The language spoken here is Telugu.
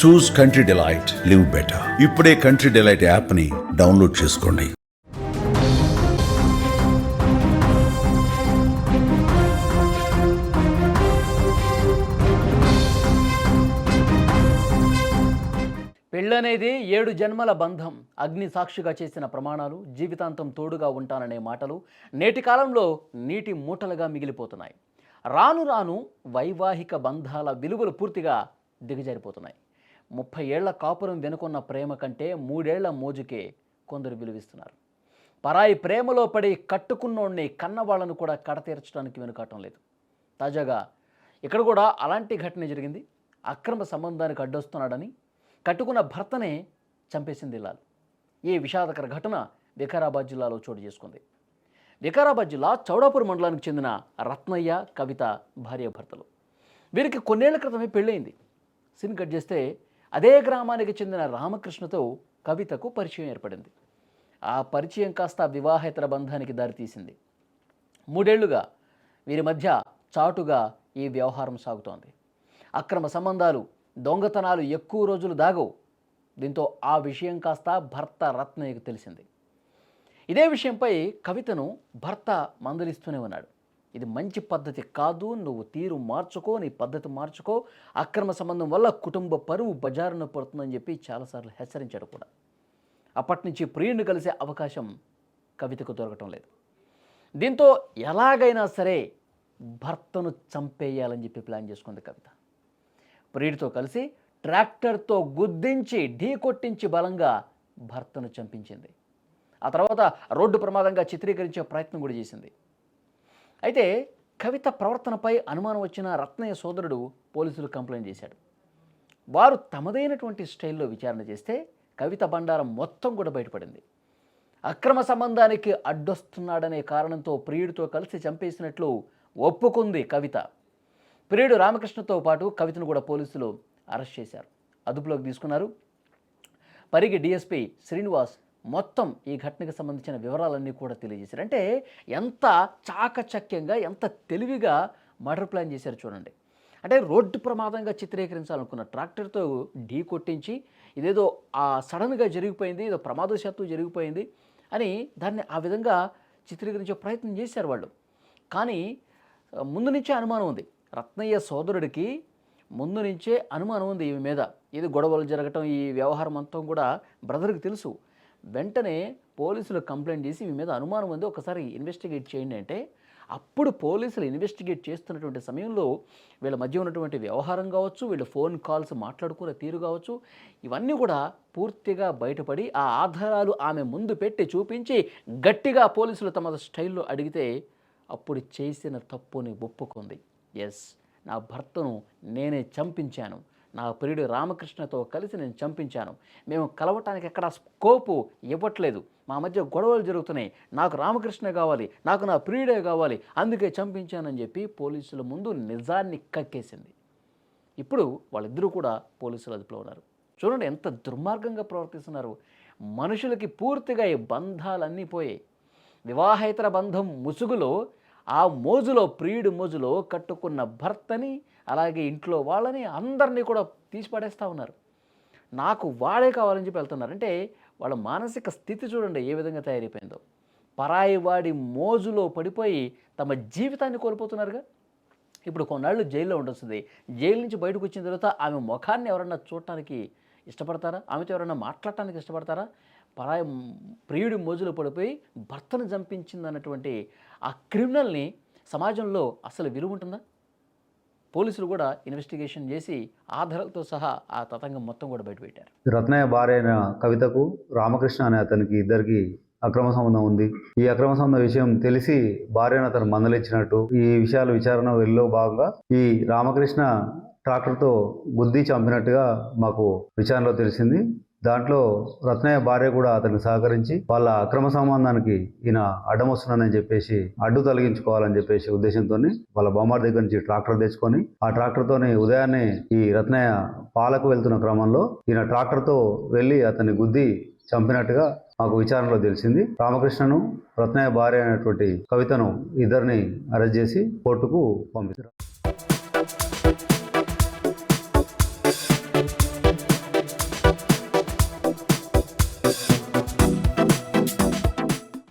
చూస్ కంట్రీ డిలైట్, లివ్ బెటర్. ఇప్పుడే కంట్రీ డిలైట్ యాప్ ని డౌన్లోడ్ చేసుకోండి. పెళ్ళనేది 7 జన్మల బంధం, అగ్ని సాక్షిగా చేసిన ప్రమాణాలు, జీవితాంతం తోడుగా ఉంటాననే మాటలు నేటి కాలంలో నీటి మూటలుగా మిగిలిపోతున్నాయి. రాను రాను వైవాహిక బంధాల విలువలు పూర్తిగా దిగజారిపోతున్నాయి. 30 ఏళ్ల కాపురం వెనుకున్న ప్రేమ కంటే 3 ఏళ్ల మోజుకే కొందరు విలువిస్తున్నారు. పరాయి ప్రేమలో పడి కట్టుకున్నోడిని కన్నవాళ్లను కూడా కడతీర్చడానికి వెనుకాటం లేదు. తాజాగా ఇక్కడ కూడా అలాంటి ఘటన జరిగింది. అక్రమ సంబంధానికి అడ్డొస్తున్నాడని కట్టుకున్న భర్తనే చంపేసింది ఇల్లాలు. ఈ విషాదకర ఘటన వికారాబాద్ జిల్లాలో చోటు చేసుకుంది. వికారాబాద్ జిల్లా చౌడాపూర్ మండలానికి చెందిన రత్నయ్య, కవిత భార్యాభర్తలు. వీరికి కొన్నేళ్ల క్రితమే పెళ్ళయింది. సీన్ కట్ చేస్తే అదే గ్రామానికి చెందిన రామకృష్ణతో కవితకు పరిచయం ఏర్పడింది. ఆ పరిచయం కాస్త వివాహేతర బంధానికి దారితీసింది. 3 ఏళ్లుగా వీరి మధ్య చాటుగా ఈ వ్యవహారం సాగుతోంది. అక్రమ సంబంధాలు, దొంగతనాలు ఎక్కువ రోజులు దాగవు. దీంతో ఆ విషయం కాస్త భర్త రత్నయ్యకు తెలిసింది. ఇదే విషయంపై కవితను భర్త మందలిస్తూనే ఉన్నాడు. ఇది మంచి పద్ధతి కాదు, నువ్వు తీరు మార్చుకో, నీ పద్ధతి మార్చుకో, అక్రమ సంబంధం వల్ల కుటుంబ పరువు బజారున పడుతుందని చెప్పి చాలాసార్లు హెచ్చరించాడు కూడా. అప్పటి నుంచి ప్రియుడిని కలిసే అవకాశం కవితకు దొరకటం లేదు. దీంతో ఎలాగైనా సరే భర్తను చంపేయాలని చెప్పి ప్లాన్ చేసుకుంది కవిత. ప్రియుడితో కలిసి ట్రాక్టర్తో గుద్దించి ఢీకొట్టించి బలంగా భర్తను చంపించింది. ఆ తర్వాత రోడ్డు ప్రమాదంగా చిత్రీకరించే ప్రయత్నం కూడా చేసింది. అయితే కవిత ప్రవర్తనపై అనుమానం వచ్చిన రత్నయ్య సోదరుడు పోలీసులు కంప్లైంట్ చేశాడు. వారు తమదైనటువంటి స్టైల్లో విచారణ చేస్తే కవిత బండారం మొత్తం కూడా బయటపడింది. అక్రమ సంబంధానికి అడ్డొస్తున్నాడనే కారణంతో ప్రియుడితో కలిసి చంపేసినట్లు ఒప్పుకుంది కవిత. ప్రియుడు రామకృష్ణతో పాటు కవితను కూడా పోలీసులు అరెస్ట్ చేశారు, అదుపులోకి తీసుకున్నారు. పరిగి డిఎస్పీ శ్రీనివాస్ మొత్తం ఈ ఘటనకు సంబంధించిన వివరాలన్నీ కూడా తెలియజేశారు. అంటే ఎంత చాకచక్యంగా, ఎంత తెలివిగా మర్డర్ ప్లాన్ చేశారు చూడండి. అంటే రోడ్డు ప్రమాదంగా చిత్రీకరించాలనుకున్న ట్రాక్టర్తో ఢీ కొట్టించి ఇదేదో సడన్గా జరిగిపోయింది, ఏదో ప్రమాదశాత్తు జరిగిపోయింది అని దాన్ని ఆ విధంగా చిత్రీకరించే ప్రయత్నం చేశారు వాళ్ళు. కానీ ముందు నుంచే అనుమానం ఉంది, రత్నయ్య సోదరుడికి ముందు నుంచే అనుమానం ఉంది ఈమె మీద. ఇది గొడవలు జరగటం, ఈ వ్యవహారం అంతా కూడా బ్రదర్కి తెలుసు. వెంటనే పోలీసులు కంప్లైంట్ చేసి ఈమె మీద అనుమానం ఉంది, ఒకసారి ఇన్వెస్టిగేట్ చేయండి అంటే అప్పుడు పోలీసులు ఇన్వెస్టిగేట్ చేస్తున్నటువంటి సమయంలో వీళ్ళ మధ్య ఉన్నటువంటి వ్యవహారం కావచ్చు, వీళ్ళు ఫోన్ కాల్స్ మాట్లాడుకునే తీరు కావచ్చు, ఇవన్నీ కూడా పూర్తిగా బయటపడి ఆ ఆధారాలు ఆమె ముందు పెట్టి చూపించి గట్టిగా పోలీసులు తమ స్టైల్లో అడిగితే అప్పుడు చేసిన తప్పుని ఒప్పుకుంది. ఎస్, నా భర్తను నేనే చంపించాను, నా ప్రియుడు రామకృష్ణతో కలిసి నేను చంపించాను, మేము కలవటానికి ఎక్కడా స్కోపు ఇవ్వట్లేదు, మా మధ్య గొడవలు జరుగుతున్నాయి, నాకు రామకృష్ణ కావాలి, నాకు నా ప్రియుడే కావాలి, అందుకే చంపించానని చెప్పి పోలీసుల ముందు నిజాన్ని కక్కేసింది. ఇప్పుడు వాళ్ళిద్దరూ కూడా పోలీసుల అదుపులో ఉన్నారు. చూడండి ఎంత దుర్మార్గంగా ప్రవర్తిస్తున్నారు. మనుషులకి పూర్తిగా ఈ బంధాలన్నీ పోయాయి. వివాహేతర బంధం ముసుగులో, ఆ మోజులో, ప్రియుడి మోజులో కట్టుకున్న భర్తని, అలాగే ఇంట్లో వాళ్ళని అందరినీ కూడా తీసి పడేస్తూ ఉన్నారు. నాకు వాడే కావాలని చెప్పి వెళ్తున్నారు. అంటే వాళ్ళ మానసిక స్థితి చూడండి ఏ విధంగా తయారైపోయిందో. పరాయి వాడి మోజులో పడిపోయి తమ జీవితాన్ని కోల్పోతున్నారుగా. ఇప్పుడు కొన్నాళ్ళు జైల్లో ఉండొస్తుంది. జైలు నుంచి బయటకు వచ్చిన తర్వాత ఆమె ముఖాన్ని ఎవరన్నా చూడటానికి ఇష్టపడతారా? ఆమెతో ఎవరైనా మాట్లాడటానికి ఇష్టపడతారా? పరాయి ప్రియుడి మోజులో పడిపోయి భర్తను చంపించిందన్నటువంటి ఆ క్రిమినల్ని సమాజంలో అసలు విలువ ఉంటుందా? పోలీసులు కూడా ఇన్వెస్టిగేషన్ చేసి ఆధారాలతో సహా ఆ తతంగం మొత్తం కూడా బయటపెట్టారు. రత్నయ్య భార్య అయిన కవితకు రామకృష్ణ అనే అతనికి ఇద్దరికి అక్రమ సంబంధం ఉంది. ఈ అక్రమ సంబంధం విషయం తెలిసి భార్యను అతను మందలించినట్టు ఈ విషయాల విచారణ వెళ్ళలో భాగంగా ఈ రామకృష్ణ ట్రాక్టర్తో గుద్ది చంపినట్టుగా మాకు విచారణలో తెలిసింది. దాంట్లో రత్నయ్య భార్య కూడా అతనికి సహకరించి వాళ్ళ అక్రమ సంబంధానికి ఈయన అడ్డం వస్తున్నానని చెప్పేసి అడ్డు తొలగించుకోవాలని చెప్పేసి ఉద్దేశంతో వాళ్ళ బొమ్మారి దగ్గర నుంచి ట్రాక్టర్ తెచ్చుకొని ఆ ట్రాక్టర్తోని ఉదయాన్నే ఈ రత్నయ్య పాలకు వెళ్తున్న క్రమంలో ఈయన ట్రాక్టర్తో వెళ్ళి అతన్ని గుద్ది చంపినట్టుగా మాకు విచారణలో తెలిసింది. రామకృష్ణను, రత్నయ్య భార్య అయినటువంటి కవితను ఇద్దరిని అరెస్ట్ చేసి కోర్టుకు పంపించారు.